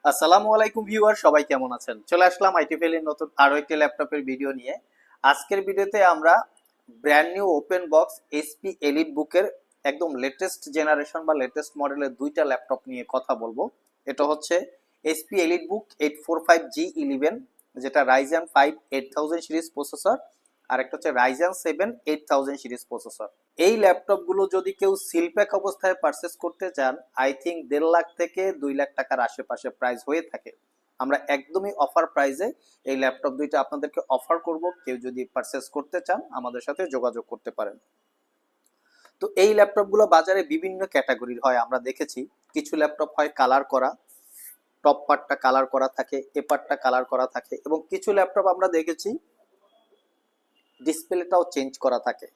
আসসালামু আলাইকুম ভিউয়ার, সবাই কেমন আছেন? চলে আসলাম আইটিভেল এর নতুন আরো একটি ল্যাপটপের ভিডিও নিয়ে। আজকের ভিডিওতে আমরা brand new open box HP elite বুকের একদম লেটেস্ট জেনারেশন বা লেটেস্ট মডেলের দুইটা ল্যাপটপ নিয়ে কথা বলবো। এটা হচ্ছে এইচপি এলিট বুক 845G11, যেটা রাইজেন 5 8000 সিরিজ প্রসেসর, আর একটা হচ্ছে রাইজেন 7 8000 সিরিজ প্রসেসর। এই ল্যাপটপগুলো যদি কেউ সিল প্যাক অবস্থায় পারচেস করতে চান, আই থিঙ্ক 1.5 লাখ থেকে 2 লাখ টাকার আশেপাশে প্রাইস হয়ে থাকে। আমরা একদমই অফার প্রাইসে এই ল্যাপটপ দুইটা আপনাদেরকে অফার করব। কেউ যদি পারচেস করতে চান আমাদের সাথে যোগাযোগ করতে পারেন। তো এই ল্যাপটপগুলো বাজারে বিভিন্ন ক্যাটাগরির হয়, আমরা দেখেছি। কিছু ল্যাপটপ হয় কালার করা, টপ পার্টটা কালার করা থাকে, এ পার্টটা কালার করা থাকে, এবং কিছু ল্যাপটপ আমরা দেখেছি ডিসপ্লেটাও চেঞ্জ করা থাকে।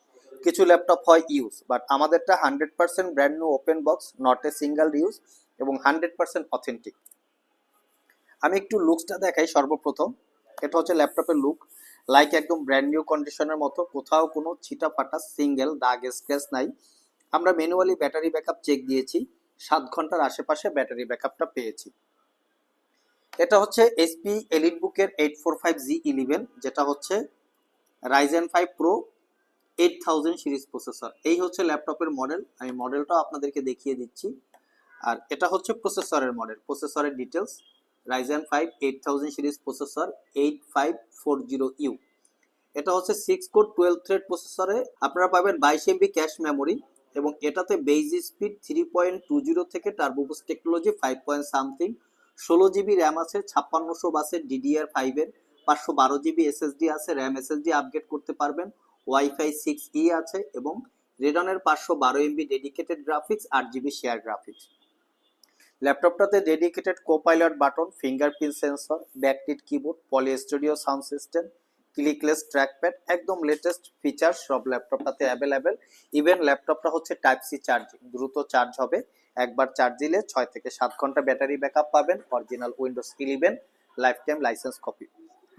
কিছু ল্যাপটপ হয় ইউজ, বাট আমাদেরটা 100% brand new open box, not a single use, এবং 100% অথেন্টিক। আমি একটু লুকসটা দেখাই সর্বপ্রথম। এটা হচ্ছে ল্যাপটপের লুক, লাইক একদম ব্র্যান্ড নিউ কন্ডিশনের মতো, কোথাও কোনো ছিটা ফাটা সিঙ্গেল দাগ স্ক্র্যাচ নাই। আমরা ম্যানুয়ালি ব্যাটারি ব্যাকআপ চেক দিয়েছি, 7 ঘন্টার আশেপাশে ব্যাটারি ব্যাকআপটা পেয়েছি। এটা হচ্ছে এইচপি এলিট বুকের 845G11, যেটা হচ্ছে রাইজেন 5 প্রো 8000 সিরিজ প্রসেসর। এই হচ্ছে ল্যাপটপের মডেল, আমি মডেলটাও আপনাদেরকে দেখিয়ে দিচ্ছি। আর এটা হচ্ছে প্রসেসরের মডেল, প্রসেসরের details. Ryzen 5 8000 series processor 8540U। এটা হচ্ছে 6 কোর 12 থ্রেড প্রসেসরে আপনারা পাবেন 22 এমবি ক্যাশ মেমোরি, এবং এটাতে বেজ স্পিড 3.20 থেকে turbo boost technology 5 point something, 16 GB RAM আছে, 5600 বাসের DDR5 এর, 512 জিবি এসএসডি আছে, র্যাম এসএসডি আপগ্রেড করতে পারবেন, ওয়াইফাই 6E আছে, এবং রেডনের 512 MB dedicated graphics, 8 GB share graphics. ল্যাপটপটাতে dedicated Copilot button, fingerprint sensor, backlit keyboard, Poly Studio sound system, clickless trackpad, একদম লেটেস্ট ফিচার সব ল্যাপটপটাতে অ্যাভেলেবেল। ইভেন ল্যাপটপটা হচ্ছে টাইপ সি চার্জিং, দ্রুত চার্জ হবে। একবার চার্জ দিলে 6 থেকে 7 ঘন্টা ব্যাটারি ব্যাকআপ পাবেন। Original Windows 11 life time licence copy,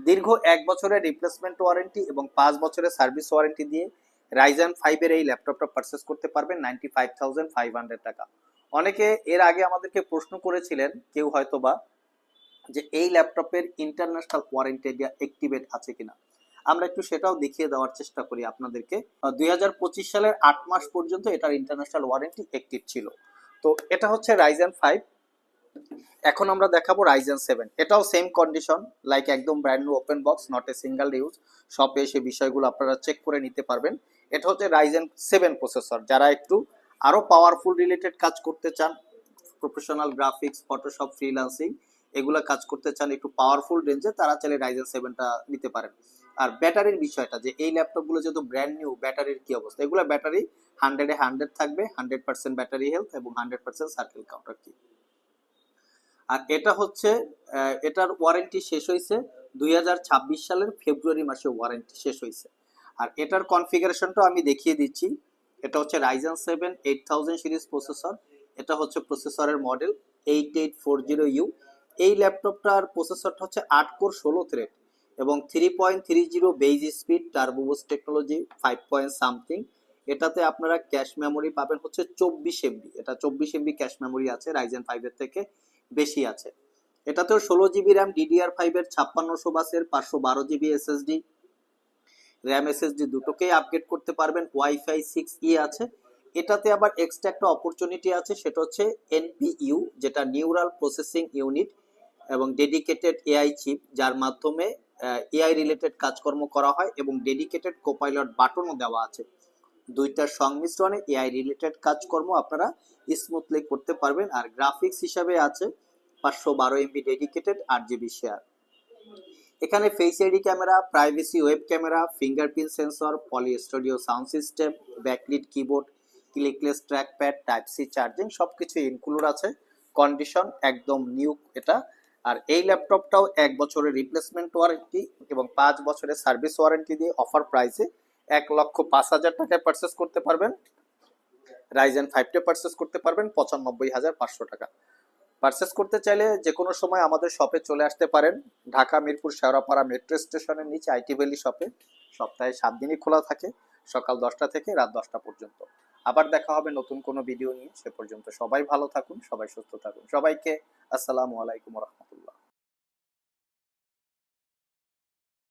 দীর্ঘ 1 বছরের রিপ্লেসমেন্ট ওয়ারেন্টি এবং 5 বছরের সার্ভিস ওয়ারেন্টি দিয়ে রাইজেন 5 এর এই ল্যাপটপটা পারচেস করতে পারবেন 95,500 টাকা। অনেকে এর আগে আমাদেরকে প্রশ্ন করেছিলেন, কেউ হয়তোবা, যে এই ল্যাপটপের ইন্টারন্যাশনাল ওয়ারেন্টি অ্যাক্টিভেট আছে কিনা। আমরা একটু সেটাও দেখিয়ে দেওয়ার চেষ্টা করি আপনাদেরকে। 2025 সালের 8 মাস পর্যন্ত এটার ইন্টারন্যাশনাল ওয়ারেন্টি অ্যাক্টিভ ছিল। তো এটা হচ্ছে রাইজেন 5। এখন আমরা দেখাবো রাইজেন 7। এটাও সেম কন্ডিশন, লাইক একদম brand new open box, not a single use. শপে এসে বিষয়গুলো আপনারা চেক করে নিতে পারবেন। এটা হচ্ছে রাইজেন 7 প্রসেসর। যারা একটু আরো পাওয়ারফুল রিলেটেড কাজ করতে চান, প্রফেশনাল গ্রাফিক্স, ফটোশপ, ফ্রিল্যান্সিং, এগুলা কাজ করতে চান একটু পাওয়ারফুল রেঞ্জে, তারা চাইলে রাইজেন 7টা নিতে পারেন। আর ব্যাটারির বিষয়টা, যে এই ল্যাপটপগুলো যেহেতু ব্র্যান্ড নিউ, ব্যাটারির কি অবস্থা? এগুলো ব্যাটারি 100-এ 100 থাকবে, 100% ব্যাটারি হেলথ এবং 100% সার্কেল কাউন্টার কি। আর এটা হচ্ছে এটার ওয়ারেন্টি শেষ হয়েছে 2026 সালের ফেব্রুয়ারি মাসে, ওয়ারেন্টি শেষ হয়েছে। আর এটার কনফিগারেশনটা আমি দেখিয়ে দিচ্ছি। এটা হচ্ছে রাইজেন 7 8000 সিরিজ প্রসেসর। এটা হচ্ছে প্রসেসরের মডেল 8840U। এই ল্যাপটপটার প্রসেসরটা হচ্ছে 8 কোর 16 থ্রেড এবং 3.30 base speed, turbo boost technology 5 point something. এটাতে আপনারা ক্যাশ মেমোরি পাবেন হচ্ছে 24 এমবি। এটা 24 এমবি ক্যাশ মেমোরি আছে, রাইজেন 5 এর থেকে বেশি আছে। এটাতেও 16 জিবি র্যাম, DDR5 এর, 5600 বাসের, 512 জিবি এসএসডি, র্যাম এসএসডি দুটোকেই আপগ্রেড করতে পারবেন, ওয়াইফাই 6E আছে। এটাতে আবার এক্সট্রা একটা অপরচুনিটি আছে, সেটা হচ্ছে NPU, যেটা নিউরাল প্রসেসিং ইউনিট, এবং ডেডিকেটেড এআই চিপ, যার মাধ্যমে এআই রিলেটেড কাজকর্ম করা হয়, এবং ডেডিকেটেড কোপাইলট বাটনও দেওয়া আছে। দুইটার সংমিশ্রণে এআই রিলেটেড কাজকর্ম আপনারা স্মুথলি করতে পারবেন। আর গ্রাফিক্স হিসাবে আছে 512 এমবি ডেডিকেটেড, 8 জিবি শেয়ার। এখানে face ID camera, privacy web camera, fingerprint sensor, Poly Studio sound system, backlit keyboard, clickless trackpad, type C charging, সবকিছু ইনক্লুড আছে। কন্ডিশন একদম নিউ এটা। আর এই ল্যাপটপটাও 1 বছরের রিপ্লেসমেন্ট ওয়ারেন্টি এবং 5 বছরের সার্ভিস ওয়ারেন্টি দিয়ে অফার প্রাইসে 1,05,000 টাকায় পারচেস করতে পারবেন। রাইজেন 5টা পারচেস করতে পারবেন 95,500 টাকা। পারচেস করতে চাইলে যে কোনো সময় আমাদের শপে চলে আসতে পারেন। ঢাকা মিরপুর শেওড়াপাড়া মেট্রো স্টেশনের নিচে আইটি ভ্যালি শপে সপ্তাহে 7 দিনই খোলা থাকে, সকাল 10টা থেকে রাত 10টা পর্যন্ত। আবার দেখা হবে নতুন কোনো ভিডিও নিয়ে। সে পর্যন্ত সবাই ভালো থাকুন, সবাই সুস্থ থাকুন। সবাইকে আসসালামু আলাইকুম রহমতুল্লাহ।